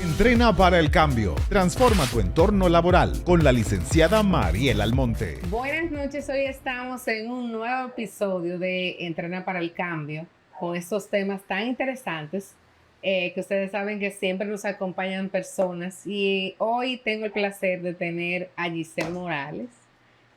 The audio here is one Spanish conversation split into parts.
Entrena para el cambio. Transforma tu entorno laboral con la licenciada Mariel Almonte. Buenas noches, hoy estamos en un nuevo episodio de Entrena para el cambio con estos temas tan interesantes que ustedes saben que siempre nos acompañan personas y hoy tengo el placer de tener a Giselle Morales.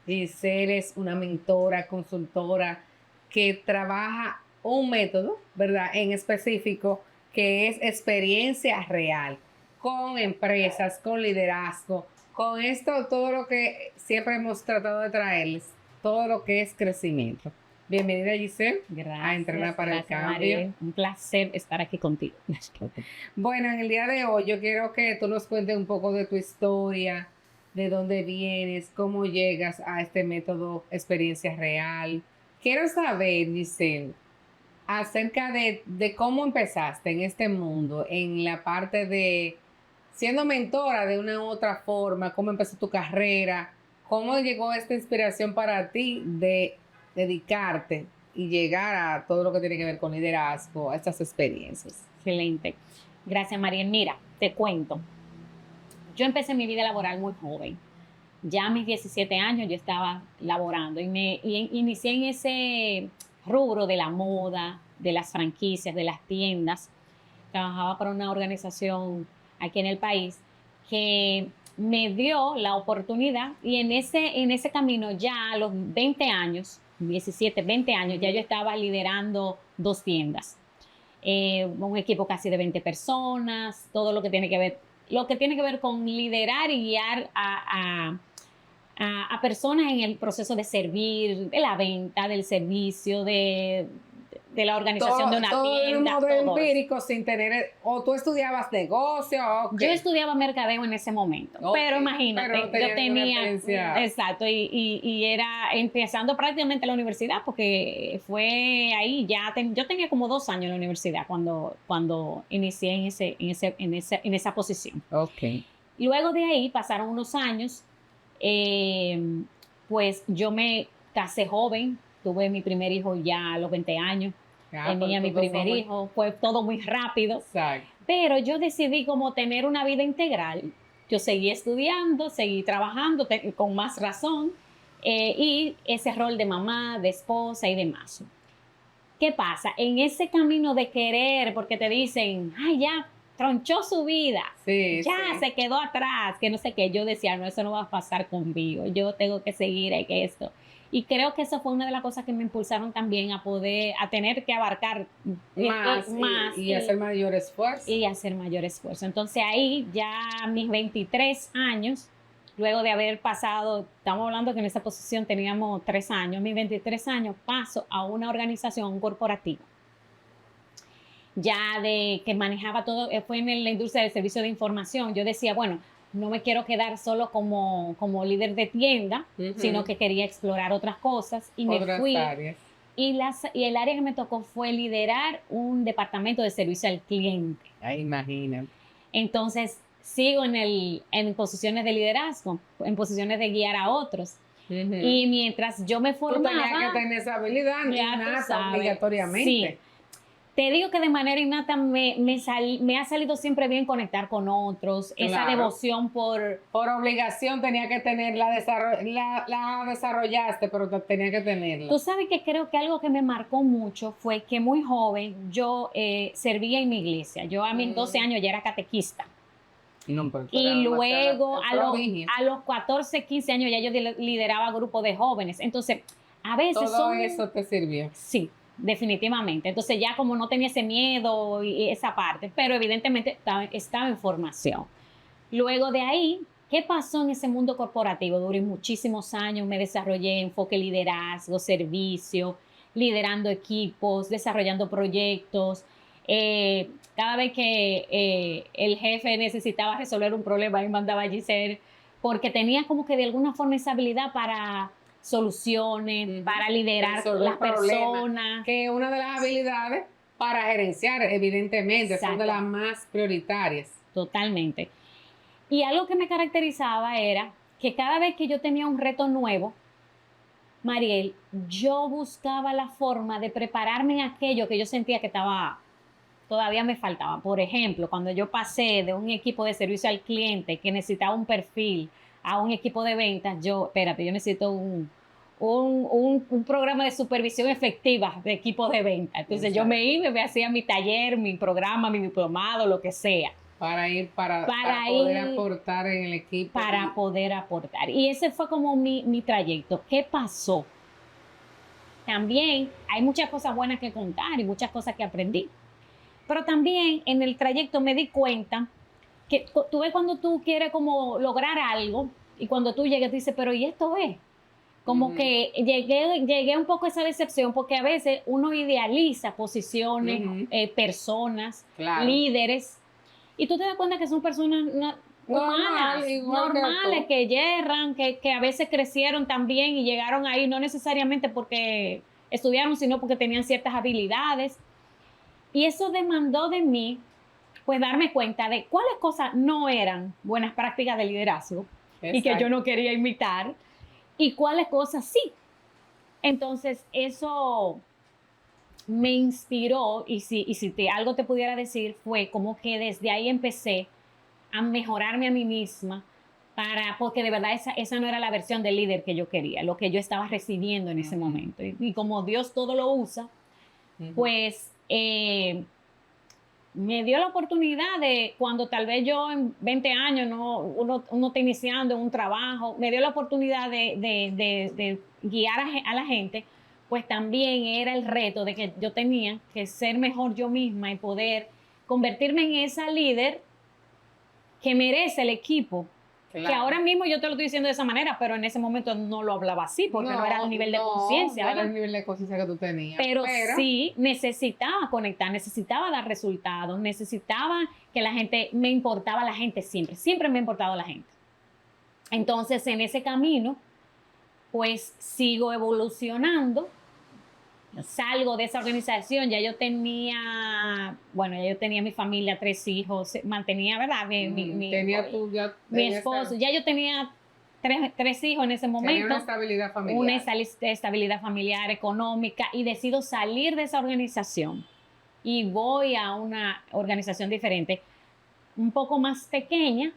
Giselle es una mentora, consultora que trabaja un método, ¿verdad? En específico que es experiencia real con empresas, con liderazgo, con esto, todo lo que siempre hemos tratado de traerles, todo lo que es crecimiento. Bienvenida, Giselle, a Entrenar para el Cambio. María. Un placer estar aquí contigo. Bueno, en el día de hoy yo quiero que tú nos cuentes un poco de tu historia, de dónde vienes, cómo llegas a este método experiencia real. Quiero saber, Giselle, acerca de cómo empezaste en este mundo, en la parte de siendo mentora de una u otra forma, cómo empezó tu carrera, cómo llegó esta inspiración para ti de dedicarte y llegar a todo lo que tiene que ver con liderazgo, a estas experiencias. Excelente. Gracias, Mariel. Mira, te cuento. Yo empecé mi vida laboral muy joven. Ya a mis 17 años yo estaba laborando y inicié en ese rubro de la moda, de las franquicias, de las tiendas. Trabajaba para una organización aquí en el país que me dio la oportunidad y en ese camino ya a los 20 años, 17, 20 años, ya yo estaba liderando 2 tiendas. Un equipo casi de 20 personas, todo lo que tiene que ver con liderar y guiar a personas en el proceso de servir, de la venta, del servicio, de la organización de una tienda. Todo de un modo empírico sin tener, o tú estudiabas negocio. Okay. Yo estudiaba mercadeo en ese momento, pero imagínate, yo tenía, exacto, y era empezando prácticamente la universidad, porque fue ahí, yo tenía como 2 años en la universidad cuando inicié en esa posición. Okay. Luego de ahí pasaron unos años, pues yo me casé joven, tuve mi primer hijo ya a los 20 años. Tenía mi primer hijo, fue todo muy rápido. Exacto. Pero yo decidí como tener una vida integral. Yo seguí estudiando, seguí trabajando con más razón y ese rol de mamá, de esposa y demás. ¿Qué pasa? En ese camino de querer, porque te dicen, ay, ya tronchó su vida, se quedó atrás, que no sé qué. Yo decía, no, eso no va a pasar conmigo, yo tengo que seguir esto. Y creo que eso fue una de las cosas que me impulsaron también a tener que abarcar más y hacer mayor esfuerzo. Y hacer mayor esfuerzo. Entonces ahí ya a mis 23 años, luego de haber pasado, estamos hablando que en esa posición teníamos 3 años, mis 23 años paso a una organización corporativa. Ya de que manejaba todo, fue en la industria del servicio de información. Yo decía, bueno, no me quiero quedar solo como líder de tienda, sino que quería explorar otras cosas y me fui. Áreas. Y el área que me tocó fue liderar un departamento de servicio al cliente. Imagínate. Entonces, sigo en posiciones de liderazgo, en posiciones de guiar a otros. Y mientras yo me formaba... Tú tenías que tener esa habilidad innata obligatoriamente. Sí. Te digo que de manera innata me ha salido siempre bien conectar con otros, claro. Esa devoción por obligación tenía que tenerla, la desarrollaste, pero tenía que tenerla. Tú sabes que creo que algo que me marcó mucho fue que muy joven yo servía en mi iglesia. Yo a mis 12 años ya era catequista. No, y luego a los 14, 15 años ya yo lideraba grupos de jóvenes. Entonces, a veces todo eso te sirvió. Sí. Definitivamente. Entonces ya como no tenía ese miedo y esa parte, pero evidentemente estaba en formación. Luego de ahí, ¿qué pasó en ese mundo corporativo? Duré muchísimos años, me desarrollé enfoque liderazgo, servicio, liderando equipos, desarrollando proyectos. Cada vez que el jefe necesitaba resolver un problema, me mandaba a Giselle, porque tenía como que de alguna forma esa habilidad para soluciones, para liderar las personas. Que una de las habilidades para gerenciar, evidentemente, exacto, son de las más prioritarias. Totalmente. Y algo que me caracterizaba era que cada vez que yo tenía un reto nuevo, Mariel, yo buscaba la forma de prepararme en aquello que yo sentía que estaba todavía me faltaba. Por ejemplo, cuando yo pasé de un equipo de servicio al cliente que necesitaba un perfil a un equipo de ventas, yo necesito un programa de supervisión efectiva de equipo de ventas. Entonces yo me iba y me hacía mi taller, mi programa, mi diplomado, lo que sea. Para poder aportar en el equipo. Para poder aportar. Y ese fue como mi trayecto. ¿Qué pasó? También hay muchas cosas buenas que contar y muchas cosas que aprendí. Pero también en el trayecto me di cuenta que tú ves cuando tú quieres como lograr algo y cuando tú llegas tú dices, pero ¿y esto es? Como que llegué un poco a esa decepción porque a veces uno idealiza posiciones, personas, líderes, y tú te das cuenta que son personas humanas, normales, que yerran, que a veces crecieron también y llegaron ahí, no necesariamente porque estudiaron, sino porque tenían ciertas habilidades. Y eso demandó de mí, pues, darme cuenta de cuáles cosas no eran buenas prácticas de liderazgo. Exacto. Y que yo no quería imitar, y cuáles cosas sí. Entonces, eso me inspiró, y si algo te pudiera decir, fue como que desde ahí empecé a mejorarme a mí misma, porque de verdad esa no era la versión de líder que yo quería, lo que yo estaba recibiendo en ese momento. Y como Dios todo lo usa, pues me dio la oportunidad de, cuando tal vez yo en 20 años, uno está iniciando en un trabajo, me dio la oportunidad de guiar a la gente, pues también era el reto de que yo tenía que ser mejor yo misma y poder convertirme en esa líder que merece el equipo. Claro. Que ahora mismo yo te lo estoy diciendo de esa manera, pero en ese momento no lo hablaba así, porque no era el nivel de conciencia. No era el nivel de conciencia que tú tenías. Pero sí necesitaba conectar, necesitaba dar resultados, necesitaba que la gente, me importaba la gente siempre me ha importado la gente. Entonces, en ese camino, pues sigo evolucionando. Salgo de esa organización, ya yo tenía mi familia, 3 hijos, mantenía, ¿verdad? Mi esposo, ya yo tenía 3 hijos en ese momento. Tenía una estabilidad familiar. Una estabilidad familiar, económica, y decido salir de esa organización y voy a una organización diferente, un poco más pequeña,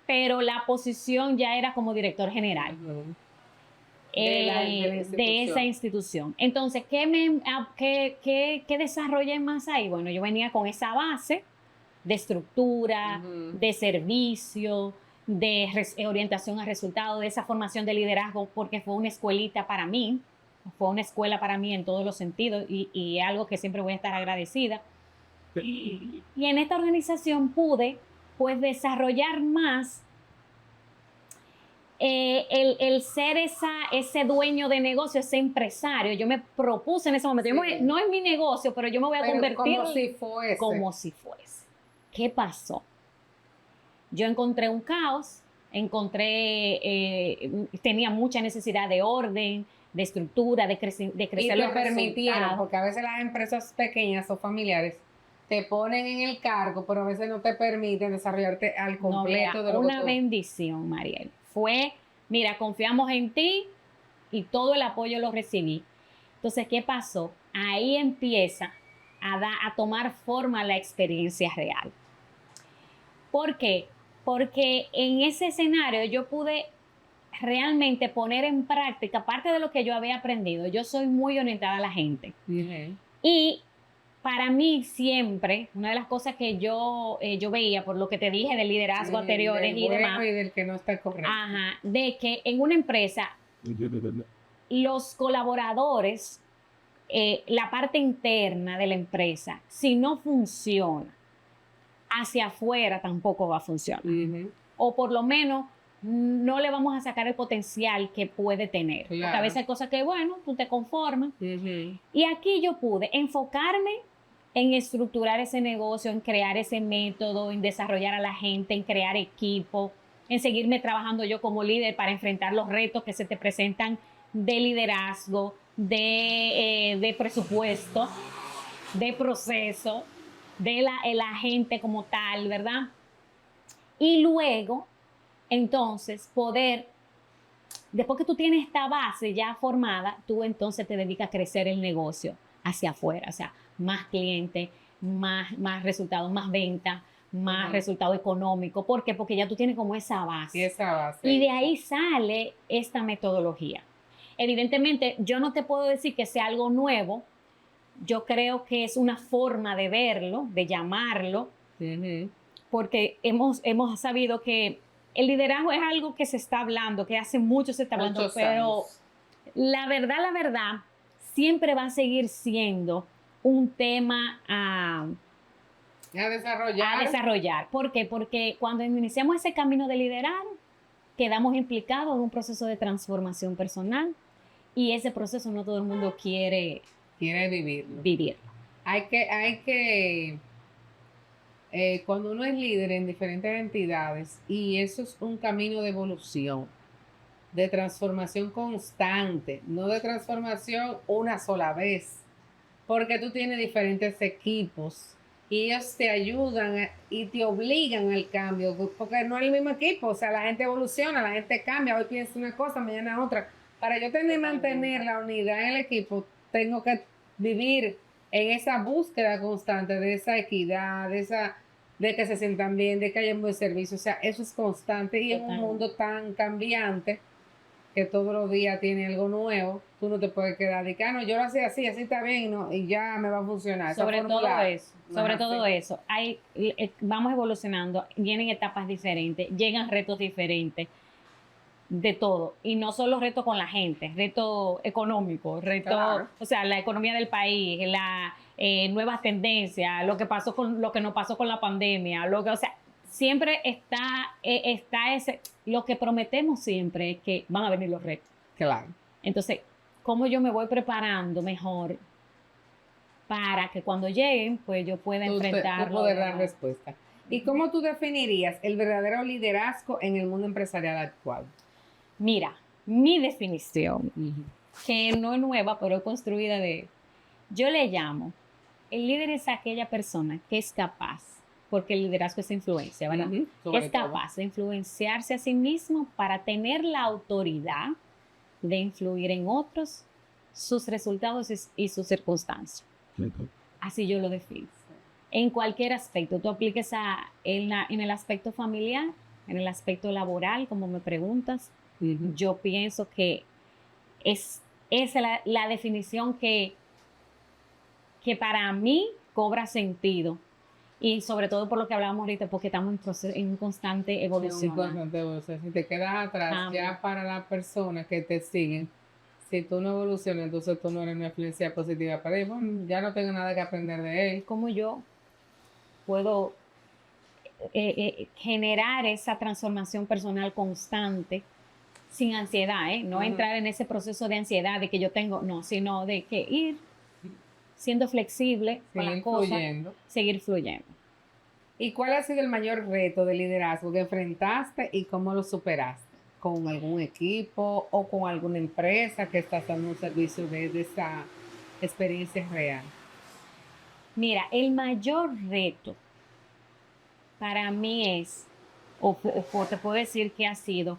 pero la posición ya era como director general. De esa institución. Entonces, ¿qué desarrollé más ahí? Bueno, yo venía con esa base de estructura, de servicio, de orientación a resultados, de esa formación de liderazgo, porque fue una escuelita para mí, fue una escuela para mí en todos los sentidos, y algo que siempre voy a estar agradecida. Y en esta organización pude, pues, desarrollar más el ser ese dueño de negocio, ese empresario. Yo me propuse en ese momento, no es mi negocio, pero yo me voy a convertir como si fuese. ¿Qué pasó? Yo encontré un caos, tenía mucha necesidad de orden, de estructura, de crecer los resultados. Permitieron, porque a veces las empresas pequeñas o familiares te ponen en el cargo, pero a veces no te permiten desarrollarte al completo de lo que una bendición, Mariel. Fue, mira, confiamos en ti y todo el apoyo lo recibí. Entonces, ¿qué pasó? Ahí empieza a tomar forma la experiencia real. ¿Por qué? Porque en ese escenario yo pude realmente poner en práctica parte de lo que yo había aprendido. Yo soy muy orientada a la gente. Y para mí siempre, una de las cosas que yo veía, por lo que te dije del liderazgo anteriores y demás. Y del que no está correcto. De que en una empresa, los colaboradores, la parte interna de la empresa, si no funciona, hacia afuera tampoco va a funcionar. O por lo menos no le vamos a sacar el potencial que puede tener. Claro. Porque a veces hay cosas que, bueno, tú te conformas. Y aquí yo pude enfocarme en estructurar ese negocio, en crear ese método, en desarrollar a la gente, en crear equipo, en seguirme trabajando yo como líder para enfrentar los retos que se te presentan de liderazgo, de presupuesto, de proceso, de la gente como tal, ¿verdad? Y luego, entonces, poder, después que tú tienes esta base ya formada, tú entonces te dedicas a crecer el negocio hacia afuera, o sea, más clientes, más resultados, más ventas, más Ujú. resultado económico. ¿Por qué? Porque ya tú tienes como esa base. Y esa base. Y de ahí sale esta metodología. Evidentemente, yo no te puedo decir que sea algo nuevo. Yo creo que es una forma de verlo, de llamarlo, Ujú. porque hemos sabido que el liderazgo es algo que se está hablando, que hace mucho se está hablando, Muchos pero años. la verdad, siempre va a seguir siendo un tema A a desarrollar. desarrollar. ¿Por qué? Porque cuando iniciamos ese camino de liderar, quedamos implicados en un proceso de transformación personal y ese proceso no todo el mundo quiere Quiere vivirlo. vivir. Cuando uno es líder en diferentes entidades, y eso es un camino de evolución, de transformación constante, no de transformación una sola vez, porque tú tienes diferentes equipos y ellos te ayudan y te obligan al cambio, porque no es el mismo equipo, o sea, la gente evoluciona, la gente cambia, hoy piensa una cosa, mañana otra. Para yo tener y mantener la unidad en el equipo, tengo que vivir en esa búsqueda constante de esa equidad, de que se sientan bien, de que haya un buen servicio, o sea, eso es constante y en un Totalmente. mundo tan cambiante que todos los días tiene algo nuevo, tú no te puedes quedar de que, no, yo lo hacía así, así está bien, ¿no? Y ya me va a funcionar. Esa Sobre todo fórmula eso, no sobre es todo así. eso, vamos evolucionando, vienen etapas diferentes, llegan retos diferentes, de todo, y no solo retos con la gente, reto económico, Claro. o sea, la economía del país, la nuevas tendencias, lo que nos pasó con la pandemia, o sea, siempre está lo que prometemos siempre es que van a venir los retos. Claro. Entonces, ¿cómo yo me voy preparando mejor para que cuando lleguen, pues yo pueda Tú enfrentarlo? poder dar respuesta. ¿Y cómo tú definirías el verdadero liderazgo en el mundo empresarial actual? Mira, mi definición, que no es nueva, pero es construida yo le llamo, el líder es aquella persona que es capaz, porque el liderazgo es influencia, ¿verdad? Ujú, Que sobre es todo. capaz de influenciarse a sí mismo para tener la autoridad de influir en otros, sus resultados y sus circunstancias. Así yo lo defino. En cualquier aspecto, tú apliques en el aspecto familiar, en el aspecto laboral, como me preguntas, Ujú. yo pienso que es la definición que para mí cobra sentido. Y sobre todo por lo que hablábamos ahorita, porque estamos en constante Es un evolución. constante evolución. Si te quedas atrás, Cambio. ya para las personas que te siguen, si tú no evolucionas, entonces tú no eres una influencia positiva para ellos. Bueno, ya no tengo nada que aprender de él. ¿Cómo yo puedo generar esa transformación personal constante sin ansiedad, no entrar en ese proceso de ansiedad de que yo tengo, no, sino de que ir siendo flexible con las Seguir cosas, fluyendo. seguir fluyendo. ¿Y cuál ha sido el mayor reto de liderazgo que enfrentaste y cómo lo superaste? ¿Con algún equipo o con alguna empresa que estás dando un servicio de esa experiencia real? Mira, el mayor reto para mí o te puedo decir que ha sido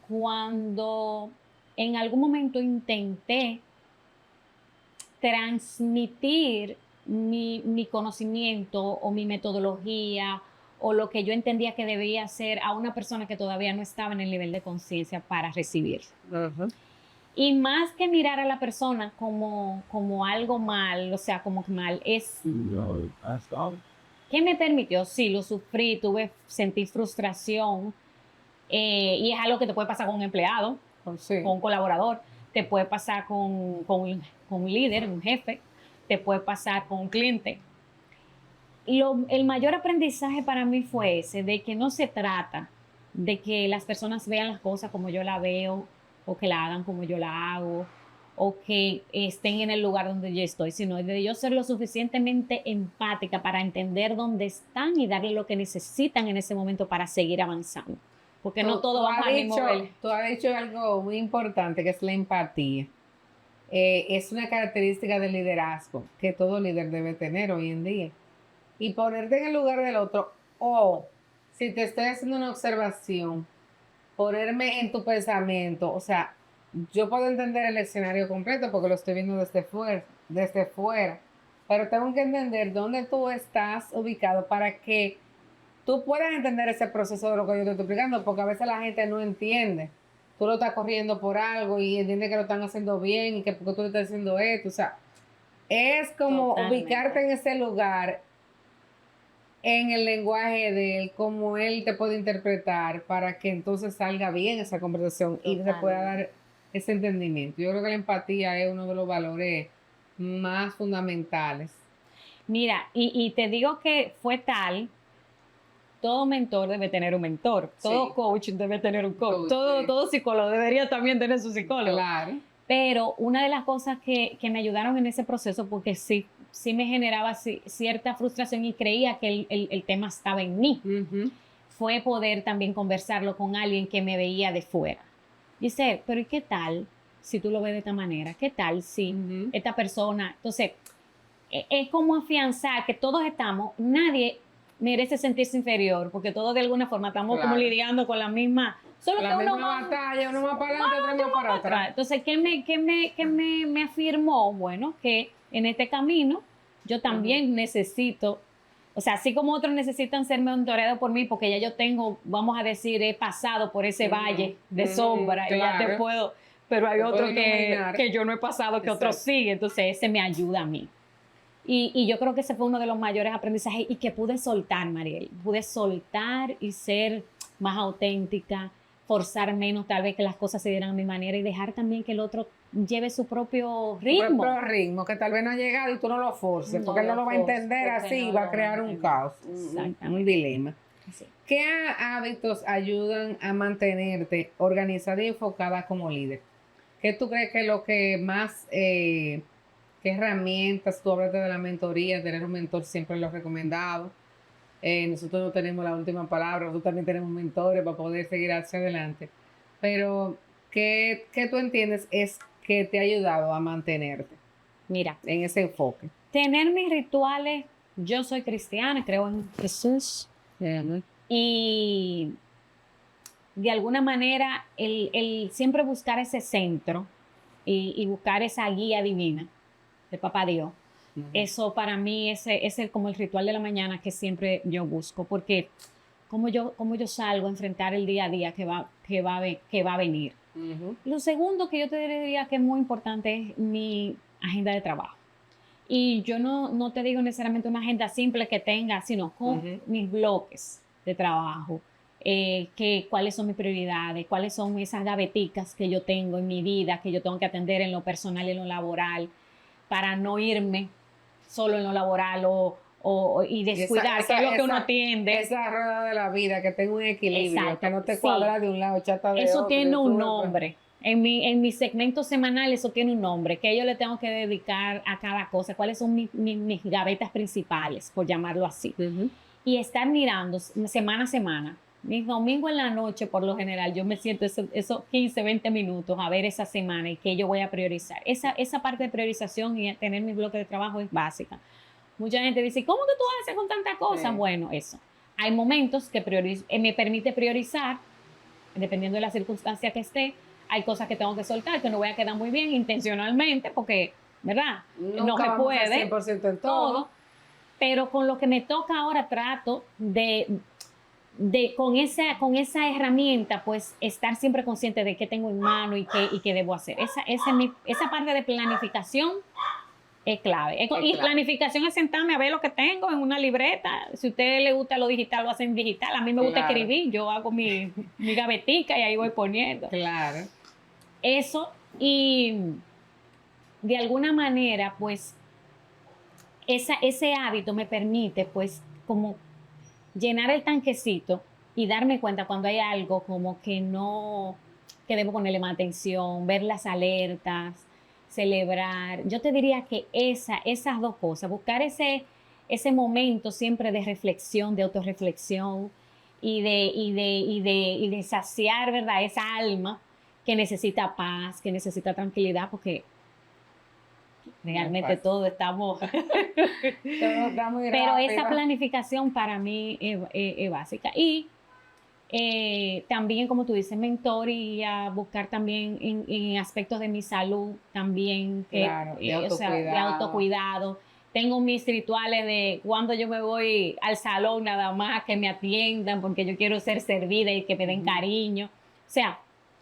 cuando en algún momento intenté transmitir mi conocimiento o mi metodología o lo que yo entendía que debía hacer a una persona que todavía no estaba en el nivel de conciencia para recibirlo. Y más que mirar a la persona como algo mal, o sea, como que mal, es ¿qué me permitió? Sí, lo sufrí, sentí frustración, y es algo que te puede pasar con un empleado, Sí. con un colaborador, te puede pasar con un líder, un jefe, te puede pasar con un cliente. El mayor aprendizaje para mí fue ese, de que no se trata de que las personas vean las cosas como yo la veo, o que la hagan como yo la hago, o que estén en el lugar donde yo estoy, sino de yo ser lo suficientemente empática para entender dónde están y darle lo que necesitan en ese momento para seguir avanzando. Porque no todo vamos al mismo nivel. Tú has dicho algo muy importante que es la empatía. Es una característica del liderazgo que todo líder debe tener hoy en día. Y ponerte en el lugar del otro, o si te estoy haciendo una observación, ponerme en tu pensamiento, o sea, yo puedo entender el escenario completo porque lo estoy viendo desde fuera, pero tengo que entender dónde tú estás ubicado para que tú puedas entender ese proceso de lo que yo te estoy explicando, porque a veces la gente no entiende. Tú lo estás corriendo por algo y entiende que lo están haciendo bien y que porque tú le estás haciendo esto, o sea, es como Totalmente. ubicarte en ese lugar, en el lenguaje de él, como él te puede interpretar para que entonces salga bien esa conversación y se pueda dar ese entendimiento. Yo creo que la empatía es uno de los valores más fundamentales. Mira, y te digo que fue tal, todo mentor debe tener un mentor, todo Sí. coach debe tener un coach, Coach, todo, sí. todo psicólogo debería también tener su psicólogo. Claro. Pero una de las cosas que me ayudaron en ese proceso, porque sí me generaba cierta frustración y creía que el tema estaba en mí, Ujú. fue poder también conversarlo con alguien que me veía de fuera. Dice, pero ¿y qué tal si tú lo ves de esta manera? ¿Qué tal si Ujú. esta persona? Entonces, es como afianzar que todos nadie merece sentirse inferior, porque todos de alguna forma estamos como Claro. lidiando con la misma, solo La que uno misma más batalla, uno más para adelante, otro más para atrás. Entonces, ¿qué me afirmó? Bueno, que en este camino yo también necesito, o sea, así como otros necesitan ser mentoreados por mí, porque ya yo tengo, vamos a decir, he pasado por ese valle de sombra y ya te claro. puedo, pero hay Te otro puedo iluminar. que yo no he pasado, que otros Exacto. sí, entonces ese me ayuda a mí. Y yo creo que ese fue uno de los mayores aprendizajes y que pude soltar, Mariel. Pude soltar y ser más auténtica, forzar menos tal vez que las cosas se dieran a mi manera y dejar también que el otro lleve su propio ritmo. Propio ritmo, que tal vez no ha llegado y tú no lo forces, No porque él no lo lo va a forces, entender porque así y no va lo a crear va a un entender. caos, Exactamente. un dilema. Sí. ¿Qué hábitos ayudan a mantenerte organizada y enfocada como líder? ¿Qué tú crees que es lo que más, qué herramientas, tú hablaste de la mentoría, tener un mentor siempre lo recomendado? Nosotros no tenemos la última palabra, nosotros también tenemos mentores para poder seguir hacia adelante. Pero, ¿qué tú entiendes es que te ha ayudado a mantenerte Mira, en ese enfoque? tener mis rituales, yo soy cristiana, creo en Jesús y de alguna manera el siempre buscar ese centro y buscar esa guía divina de Papá Dios. Eso para mí es como el ritual de la mañana que siempre yo busco, porque como yo salgo a enfrentar el día a día que va a venir. Lo segundo que yo te diría que es muy importante es mi agenda de trabajo. Y yo no te digo necesariamente una agenda simple que tenga, sino con mis bloques de trabajo, cuáles son mis prioridades, cuáles son esas gaveticas que yo tengo en mi vida, que yo tengo que atender en lo personal y en lo laboral, para no irme solo en lo laboral y descuidar, que es lo que uno atiende. Esa rueda de la vida, que tenga un equilibrio, Exacto, que no te sí. cuadra de un lado, chata de Eso otro. tiene un sube, nombre. En mi segmento semanal eso tiene un nombre, que yo le tengo que dedicar a cada cosa, cuáles son mis gavetas principales, por llamarlo así. Y estar mirando semana a semana. Mis domingos en la noche, por lo general, yo me siento esos 15, 20 minutos a ver esa semana y qué yo voy a priorizar. Esa parte de priorización y tener mi bloque de trabajo es básica. Mucha gente dice, ¿cómo que tú haces con tantas cosas? Sí. Bueno, eso. Hay momentos que me permite priorizar, dependiendo de la circunstancia que esté. Hay cosas que tengo que soltar, que no voy a quedar muy bien intencionalmente, porque, ¿verdad? No se puede 100% en todo. Pero con lo que me toca ahora trato con esa herramienta, pues estar siempre consciente de qué tengo en mano y qué debo hacer. Esa parte de planificación es clave. Y planificación es sentarme a ver lo que tengo en una libreta. Si a usted le gusta lo digital, lo hacen digital. A mí me gusta escribir. Yo hago mi gavetica y ahí voy poniendo. Claro. Eso, y de alguna manera, pues, ese hábito me permite, pues, como llenar el tanquecito y darme cuenta cuando hay algo como que debo ponerle más atención, ver las alertas, celebrar. Yo te diría que esas dos cosas, buscar ese momento siempre de reflexión, de autorreflexión y de saciar, ¿verdad? Esa alma que necesita paz, que necesita tranquilidad, porque realmente todos estamos... Todo está muy Pero rápido. esa planificación para mí es básica. Y también, como tú dices, mentoría, buscar también en aspectos de mi salud también, Claro, de o sea, de autocuidado, tengo mis rituales de cuando yo me voy al salón nada más, que me atiendan porque yo quiero ser servida y que me den cariño. O sea,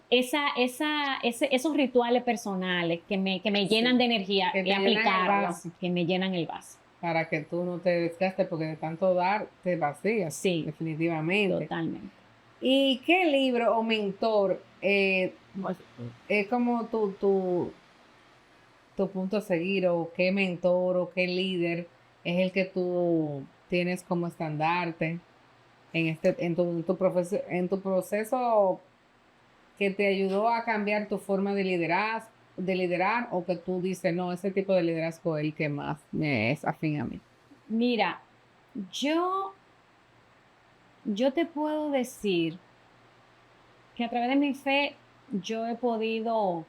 esos rituales personales que me llenan de energía Que te y llenan el aplicarlos, vaso. que me llenan el vaso. Para que tú no te desgastes, porque de tanto dar te vacías. Sí. Definitivamente. Totalmente. ¿Y qué libro o mentor es como tu punto a seguir, o qué mentor o qué líder es el que tú tienes como estandarte en tu proceso que te ayudó a cambiar tu forma de liderar, o que tú dices, no, ese tipo de liderazgo es el que más me es afín a mí? Mira, yo te puedo decir que a través de mi fe yo he podido,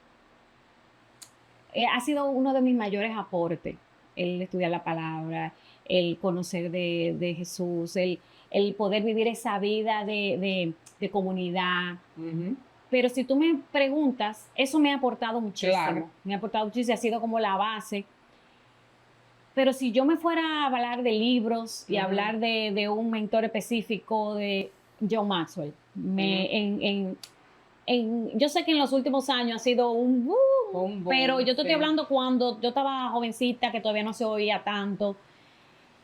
ha sido uno de mis mayores aportes, el estudiar la palabra, el conocer de Jesús, el poder vivir esa vida de comunidad. Pero si tú me preguntas, eso me ha aportado muchísimo. Claro. Me ha aportado muchísimo, ha sido como la base. Pero si yo me fuera a hablar de libros y hablar de un mentor específico, de John Maxwell, yo sé que en los últimos años ha sido un boom, pero yo te estoy hablando cuando yo estaba jovencita, que todavía no se oía tanto.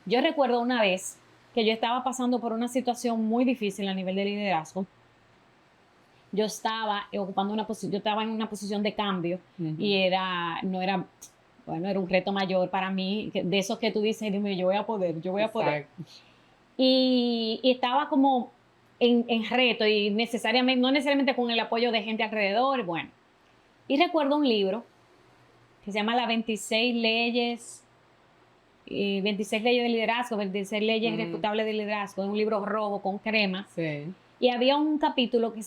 Yo recuerdo una vez que yo estaba pasando por una situación muy difícil a nivel de liderazgo. Yo estaba ocupando una posición, yo estaba en una posición de cambio y era un reto mayor para mí, de esos que tú dices, dime, yo voy a poder. Y estaba como en reto y no necesariamente con el apoyo de gente alrededor, bueno. Y recuerdo un libro que se llama Las 26 leyes, 26 leyes de liderazgo, 26 leyes irrefutables de liderazgo, es un libro rojo con crema. Sí. Y había un capítulo que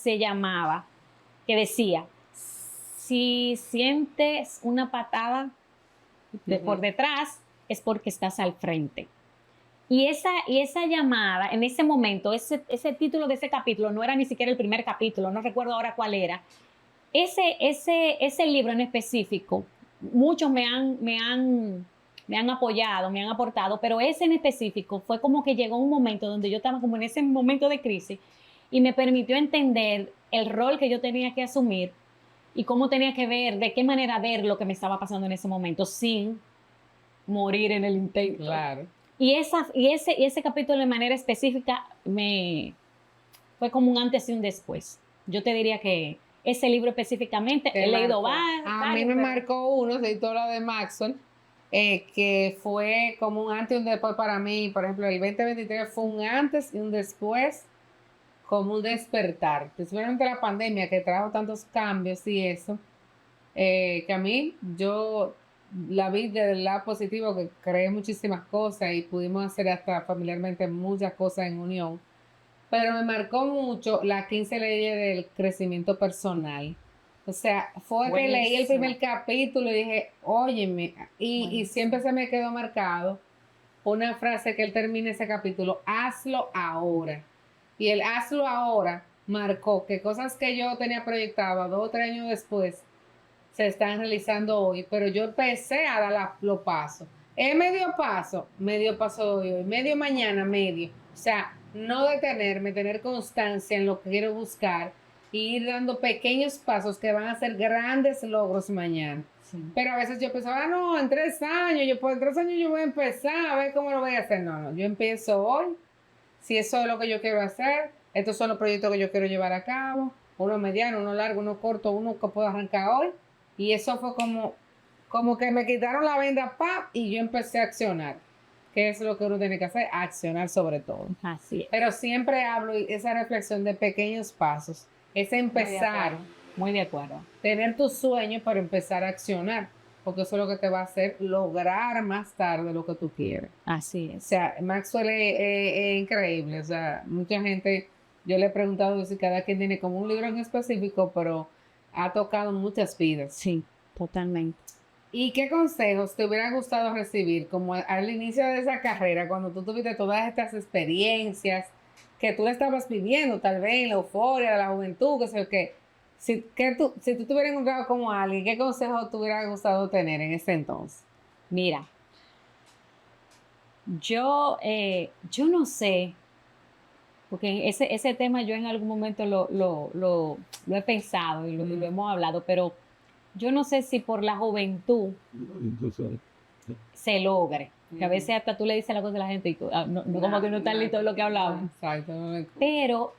decía, si sientes una patada por detrás, es porque estás al frente. Y esa llamada, en ese momento, ese título de ese capítulo no era ni siquiera el primer capítulo, no recuerdo ahora cuál era. Ese libro en específico, muchos me han apoyado, me han aportado, pero ese en específico fue como que llegó un momento donde yo estaba como en ese momento de crisis y me permitió entender el rol que yo tenía que asumir y cómo tenía que ver, de qué manera ver lo que me estaba pasando en ese momento sin morir en el intento. Claro. Y ese capítulo de manera específica fue como un antes y un después. Yo te diría que ese libro específicamente he leído varios. A mí me marcó uno, de toda la de Maxwell, que fue como un antes y un después para mí. Por ejemplo, el 2023 fue un antes y un después, como un despertar. Principalmente la pandemia, que trajo tantos cambios y eso, que a mí, yo la vi del lado positivo, que creé muchísimas cosas y pudimos hacer hasta familiarmente muchas cosas en unión. Pero me marcó mucho las 15 leyes del crecimiento personal. O sea, fue que leí el primer capítulo y dije, óyeme, y siempre se me quedó marcado una frase que él termina ese capítulo, hazlo ahora. Y el hazlo ahora marcó que cosas que yo tenía proyectadas 2 o 3 años después se están realizando hoy, pero yo empecé a dar los pasos. Es medio paso de hoy, medio mañana, medio. O sea, no detenerme, tener constancia en lo que quiero buscar y ir dando pequeños pasos que van a ser grandes logros mañana. Sí. Pero a veces yo pensaba, no, en 3 años, en 3 años yo voy a empezar a ver cómo lo voy a hacer. No, yo empiezo hoy. Si eso es lo que yo quiero hacer, estos son los proyectos que yo quiero llevar a cabo, uno mediano, uno largo, uno corto, uno que puedo arrancar hoy. Y eso fue como que me quitaron la venda, ¡pap! Y yo empecé a accionar. ¿Qué es lo que uno tiene que hacer? Accionar sobre todo. Así es. Pero siempre hablo esa reflexión de pequeños pasos. Es empezar. Muy de acuerdo. Tener tus sueños para empezar a accionar. Porque eso es lo que te va a hacer lograr más tarde lo que tú quieres. Así es. O sea, Maxwell es increíble. O sea, mucha gente, yo le he preguntado si cada quien tiene como un libro en específico, pero ha tocado muchas vidas. Sí, totalmente. ¿Y qué consejos te hubiera gustado recibir como al inicio de esa carrera, cuando tú tuviste todas estas experiencias que tú estabas viviendo, tal vez en la euforia de la juventud, que sé qué? Si tú te hubieras encontrado como alguien, ¿qué consejo te hubiera gustado tener en ese entonces? Mira, Yo no sé, porque ese tema yo en algún momento lo he pensado y lo hemos hablado, pero yo no sé si por la juventud se logre. Que a veces hasta tú le dices la cosa a la gente y no como que no están listos de lo que hablamos. Exacto. Pero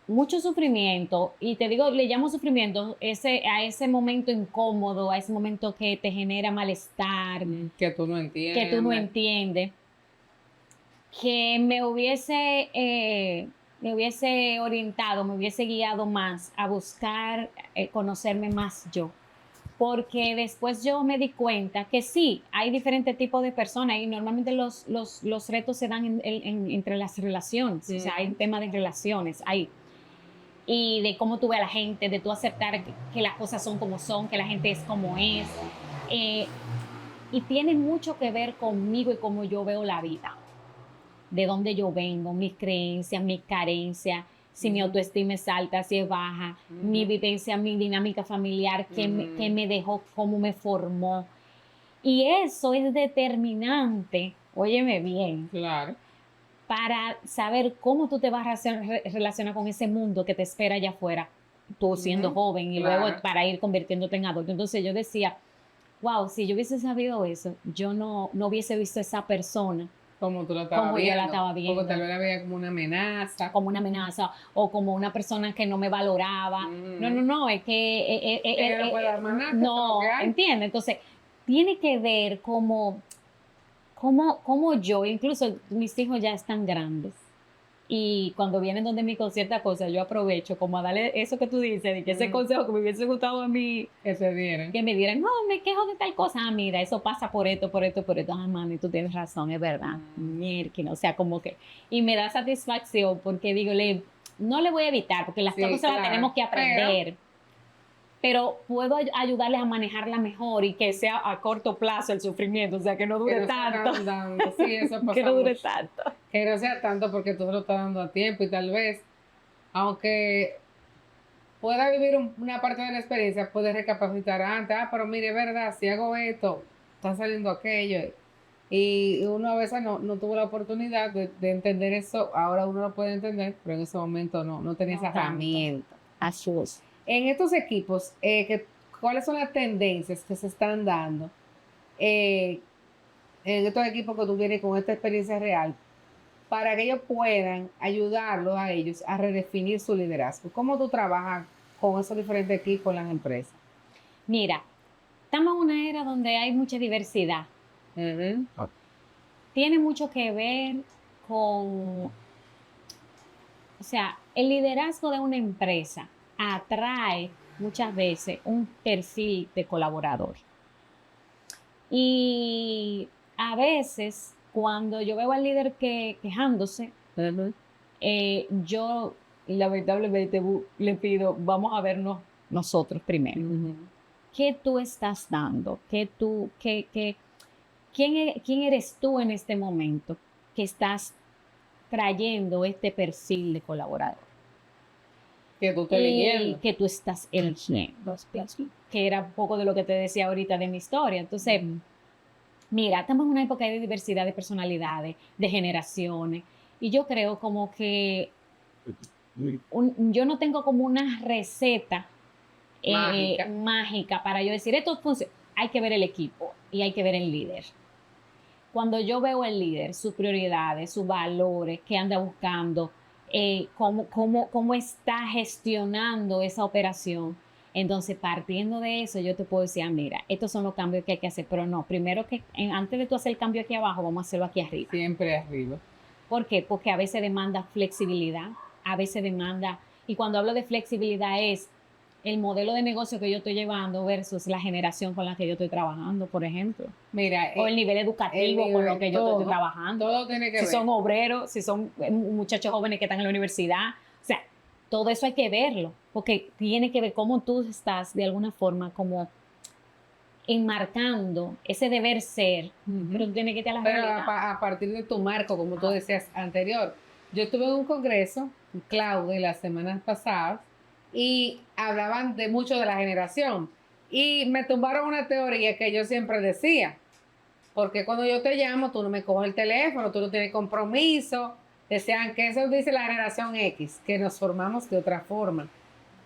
mucho sufrimiento, y te digo, le llamo sufrimiento a ese momento incómodo, a ese momento que te genera malestar, Que tú no entiendes. Que me hubiese orientado, me hubiese guiado más a buscar conocerme más yo. Porque después yo me di cuenta que sí, hay diferentes tipos de personas y normalmente los retos se dan entre las relaciones. O sea, hay temas de relaciones ahí. Y de cómo tú ves a la gente, de tú aceptar que las cosas son como son, que la gente es como es. Y tiene mucho que ver conmigo y cómo yo veo la vida. De dónde yo vengo, mis creencias, mis carencias, si mi autoestima es alta, si es baja, mi vivencia, mi dinámica familiar, qué me dejó, cómo me formó. Y eso es determinante, óyeme bien, Claro. para saber cómo tú te vas a relacionar con ese mundo que te espera allá afuera, tú siendo joven y luego para ir convirtiéndote en adulto. Entonces yo decía, wow, si yo hubiese sabido eso, yo no hubiese visto a esa persona como tú lo estabas como viendo. yo la estaba viendo. Porque tal vez la veía como una amenaza. Como una amenaza o como una persona que no me valoraba. No, es que... ella no puede dar más nada. No, ¿entiendes? Entonces, tiene que ver como yo, incluso mis hijos ya están grandes. Y cuando vienen donde mí con cierta cosa, yo aprovecho como a darle eso que tú dices, de que ese consejo que me hubiese gustado a mí, que me dieran, no, me quejo de tal cosa, mira, eso pasa por esto. Ah, mami, tú tienes razón, es verdad. Mierda, o sea, como que, y me da satisfacción porque digo, no le voy a evitar, porque las cosas las tenemos que aprender. Pero puedo ayudarles a manejarla mejor y que sea a corto plazo el sufrimiento, o sea, que no dure tanto. Sí, eso pasa que no dure tanto. Que no sea tanto porque tú se lo estás dando a tiempo y tal vez, aunque pueda vivir una parte de la experiencia, puede recapacitar antes. Pero mire, es verdad, si hago esto, está saliendo aquello. Y uno a veces no tuvo la oportunidad de entender eso. Ahora uno lo puede entender, pero en ese momento no tenía esa herramienta. Así es. En estos equipos, ¿cuáles son las tendencias que se están dando en estos equipos que tú vienes con esta experiencia real para que ellos puedan ayudarlos a ellos a redefinir su liderazgo? ¿Cómo tú trabajas con esos diferentes equipos en las empresas? Mira, estamos en una era donde hay mucha diversidad. Tiene mucho que ver con, o sea, el liderazgo de una empresa atrae muchas veces un perfil de colaborador. Y a veces, cuando yo veo al líder quejándose, yo lamentablemente le pido, vamos a vernos nosotros primero. ¿Qué tú estás dando? ¿Quién eres tú en este momento que estás trayendo este perfil de colaborador? Que tú estás leyendo. Que tú estás eligiendo. Que era un poco de lo que te decía ahorita de mi historia. Entonces, mira, estamos en una época de diversidad de personalidades, de generaciones. Y yo creo como que yo no tengo como una receta mágica para yo decir, esto funciona. Hay que ver el equipo y hay que ver el líder. Cuando yo veo el líder, sus prioridades, sus valores, qué anda buscando, cómo está gestionando esa operación, entonces partiendo de eso yo te puedo decir, mira, estos son los cambios que hay que hacer, pero no, primero que antes de tú hacer el cambio aquí abajo, vamos a hacerlo aquí arriba. Siempre arriba. ¿Por qué? Porque a veces demanda flexibilidad, a veces demanda, y cuando hablo de flexibilidad es el modelo de negocio que yo estoy llevando versus la generación con la que yo estoy trabajando, por ejemplo. Mira, o el nivel educativo con lo que yo estoy trabajando. Todo tiene que ver. Si son obreros, si son muchachos jóvenes que están en la universidad. O sea, todo eso hay que verlo, porque tiene que ver cómo tú estás de alguna forma como enmarcando ese deber ser, pero tú tienes que ir a la realidad. Pero a partir de tu marco, como tú decías anterior. Yo estuve en un congreso, Claude, las semanas pasadas, y hablaban de mucho de la generación. Y me tumbaron una teoría que yo siempre decía. Porque cuando yo te llamo, tú no me coges el teléfono, tú no tienes compromiso. Desean que eso dice la generación X, que nos formamos de otra forma.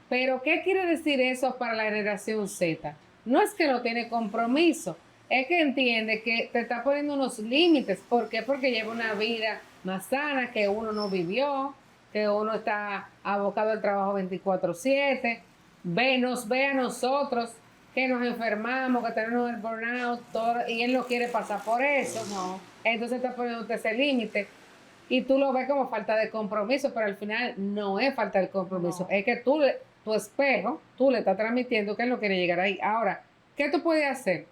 Pero, ¿qué quiere decir eso para la generación Z? No es que no tiene compromiso, es que entiende que te está poniendo unos límites. ¿Por qué? Porque lleva una vida más sana que uno no vivió, que uno está abocado al trabajo 24/7, nos ve a nosotros que nos enfermamos, que tenemos el burnout, todo, y él no quiere pasar por eso. No. Entonces está poniéndote ese límite. Y tú lo ves como falta de compromiso, pero al final no es falta de compromiso. No. Es que tu espejo, tú le estás transmitiendo que él no quiere llegar ahí. Ahora, ¿qué tú puedes hacer?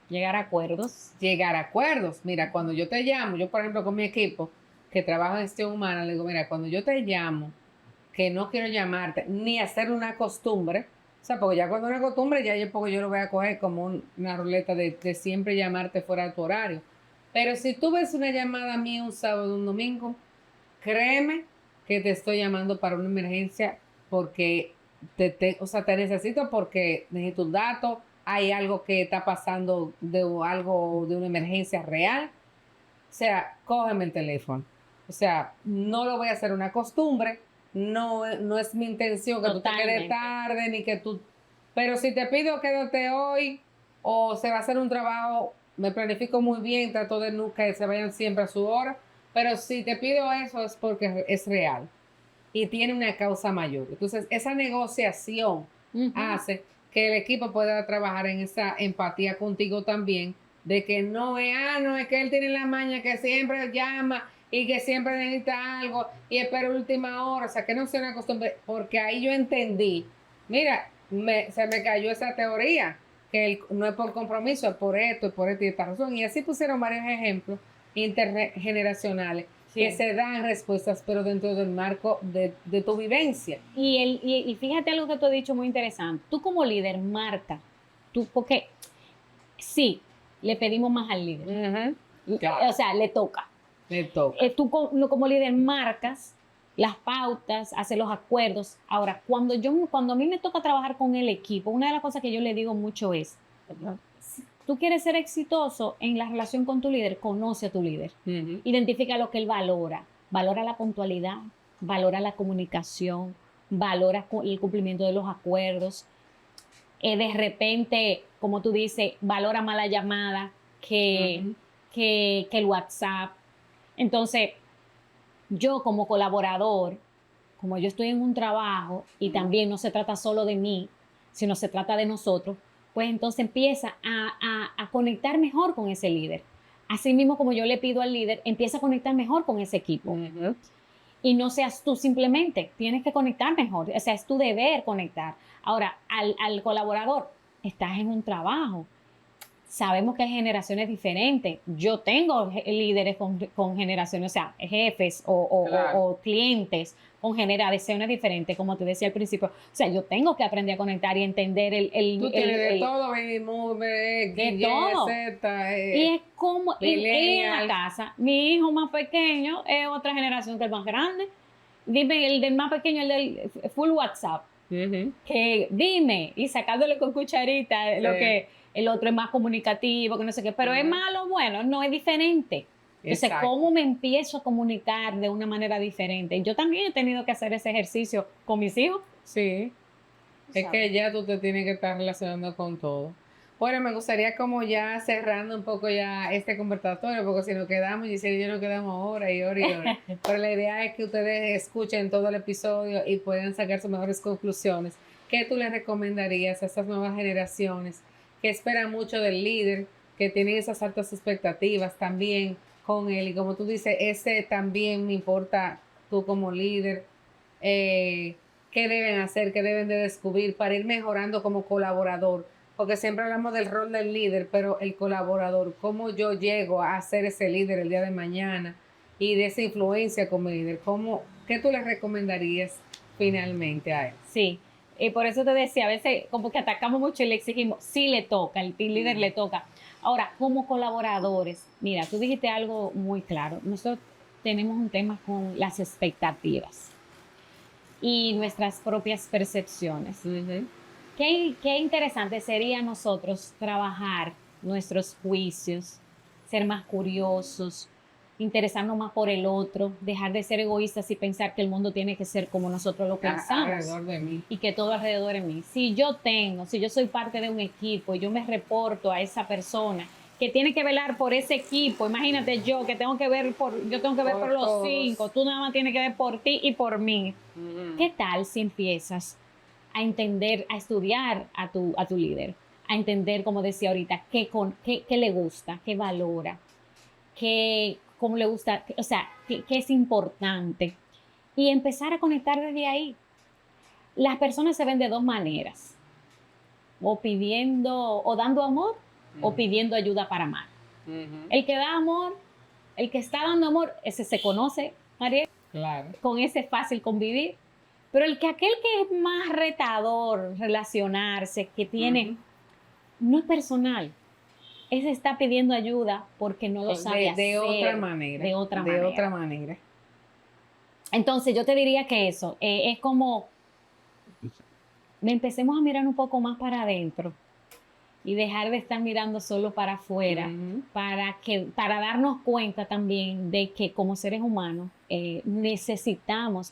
Llegar a acuerdos. Llegar a acuerdos. Mira, cuando yo te llamo, yo por ejemplo con mi equipo que trabaja en gestión humana, le digo, mira, cuando yo te llamo, que no quiero llamarte, ni hacer una costumbre, o sea, porque ya cuando una costumbre, porque yo lo voy a coger como una ruleta de siempre llamarte fuera de tu horario. Pero si tú ves una llamada mía un sábado o un domingo, créeme que te estoy llamando para una emergencia porque o sea, te necesito porque necesito un dato, hay algo que está pasando algo de una emergencia real. O sea, cógeme el teléfono. O sea, no lo voy a hacer una costumbre, no es mi intención que tú te quedes tarde, ni que tú... Pero si te pido quédate hoy o se va a hacer un trabajo, me planifico muy bien, trato de nunca que se vayan siempre a su hora, pero si te pido eso es porque es real y tiene una causa mayor. Entonces, esa negociación hace que el equipo pueda trabajar en esa empatía contigo también, de que no es que él tiene la maña que siempre llama y que siempre necesita algo y espera última hora, o sea, que no sea una costumbre, porque ahí yo entendí, mira, se me cayó esa teoría, que no es por compromiso, es por esto y esta razón, y así pusieron varios ejemplos intergeneracionales que se dan respuestas, pero dentro del marco de tu vivencia. Y fíjate algo que tú has dicho muy interesante. Tú como líder marca, porque sí, le pedimos más al líder. Claro. O sea, le toca. Le toca. Tú como líder marcas las pautas, haces los acuerdos. Ahora, cuando a mí me toca trabajar con el equipo, una de las cosas que yo le digo mucho es, si tú quieres ser exitoso en la relación con tu líder, conoce a tu líder. Identifica lo que él valora. Valora la puntualidad, valora la comunicación, valora el cumplimiento de los acuerdos. De repente, como tú dices, valora más la llamada que el WhatsApp. Entonces, yo como colaborador, como yo estoy en un trabajo y también no se trata solo de mí, sino se trata de nosotros, pues entonces empieza a conectar mejor con ese líder. Así mismo como yo le pido al líder, empieza a conectar mejor con ese equipo. Y no seas tú simplemente, tienes que conectar mejor, o sea, es tu deber conectar. Ahora, al colaborador, estás en un trabajo, sabemos que hay generaciones diferentes. Yo tengo líderes con generaciones, o sea, jefes o clientes con generaciones diferentes, como te decía al principio. O sea, yo tengo que aprender a conectar y entender Tú tienes de todo, baby mover, de todo. Y es como en la casa. Mi hijo más pequeño es otra generación que el más grande. Dime, el del más pequeño, el del full WhatsApp. Que dime, y sacándole con cucharita lo que el otro es más comunicativo, que no sé qué, pero es malo, bueno, no es diferente. Entonces, ¿cómo me empiezo a comunicar de una manera diferente? Yo también he tenido que hacer ese ejercicio con mis hijos. Sí, es que ya tú te tienes que estar relacionando con todo. Bueno, me gustaría como ya cerrando un poco ya este conversatorio, porque si nos quedamos, Giselle y yo nos quedamos horas y horas y horas. Pero la idea es que ustedes escuchen todo el episodio y puedan sacar sus mejores conclusiones. ¿Qué tú les recomendarías a estas nuevas generaciones que esperan mucho del líder, que tienen esas altas expectativas también con él? Y como tú dices, ese también me importa tú como líder. ¿Qué deben hacer? ¿Qué deben de descubrir para ir mejorando como colaborador? Porque siempre hablamos del rol del líder, pero el colaborador, ¿cómo yo llego a ser ese líder el día de mañana? Y de esa influencia como líder, ¿qué tú le recomendarías finalmente a él? Sí, por eso te decía, a veces como que atacamos mucho y le exigimos, sí le toca, el team líder le toca. Ahora, como colaboradores, mira, tú dijiste algo muy claro, nosotros tenemos un tema con las expectativas y nuestras propias percepciones. Qué interesante sería nosotros trabajar nuestros juicios, ser más curiosos, interesarnos más por el otro, dejar de ser egoístas y pensar que el mundo tiene que ser como nosotros lo pensamos. Alrededor de mí. Y que todo alrededor de mí. Si yo soy parte de un equipo y yo me reporto a esa persona que tiene que velar por ese equipo, imagínate yo que tengo que ver por los todos. 5, tú nada más tienes que ver por ti y por mí. Ujú. ¿Qué tal si empiezas a entender, a estudiar a tu líder, a entender, como decía ahorita, qué le gusta, qué valora, cómo le gusta, o sea, qué es importante? Y empezar a conectar desde ahí. Las personas se ven de dos maneras, o dando amor o pidiendo ayuda para amar. Ujú. El que da amor, el que está dando amor, ese se conoce, Mariel, Claro. con ese es fácil convivir. Pero aquel que es más retador relacionarse, que tiene, Ujú. no es personal, ese está pidiendo ayuda porque no lo sabe hacer. De otra manera. De otra manera. otra manera. Entonces yo te diría que eso, es como, empecemos a mirar un poco más para adentro y dejar de estar mirando solo para afuera, Ujú. para darnos cuenta también de que como seres humanos necesitamos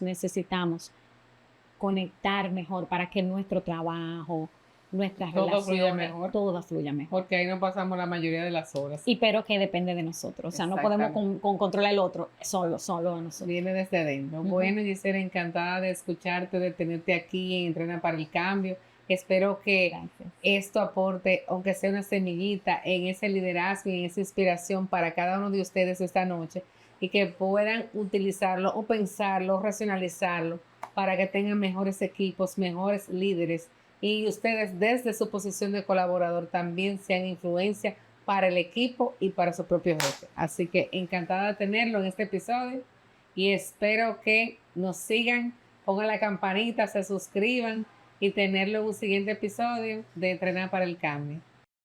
conectar mejor para que nuestro trabajo, nuestras Todo fluya relaciones, mejor. todo fluya mejor. Porque ahí no pasamos la mayoría de las horas. Pero que depende de nosotros. O sea, no podemos Exactamente. controlar el otro solo de nosotros. Viene desde adentro. Ujú. Bueno, Gisela, encantada de escucharte, de tenerte aquí en Entrena para el Cambio. Espero que Gracias. esto aporte, aunque sea una semillita, en ese liderazgo y en esa inspiración para cada uno de ustedes esta noche y que puedan utilizarlo o pensarlo, o racionalizarlo para que tengan mejores equipos, mejores líderes y ustedes desde su posición de colaborador también sean influencia para el equipo y para su propio jefe. Así que encantada de tenerlo en este episodio y espero que nos sigan, pongan la campanita, se suscriban y tenerlo en un siguiente episodio de Entrenar para el Cambio.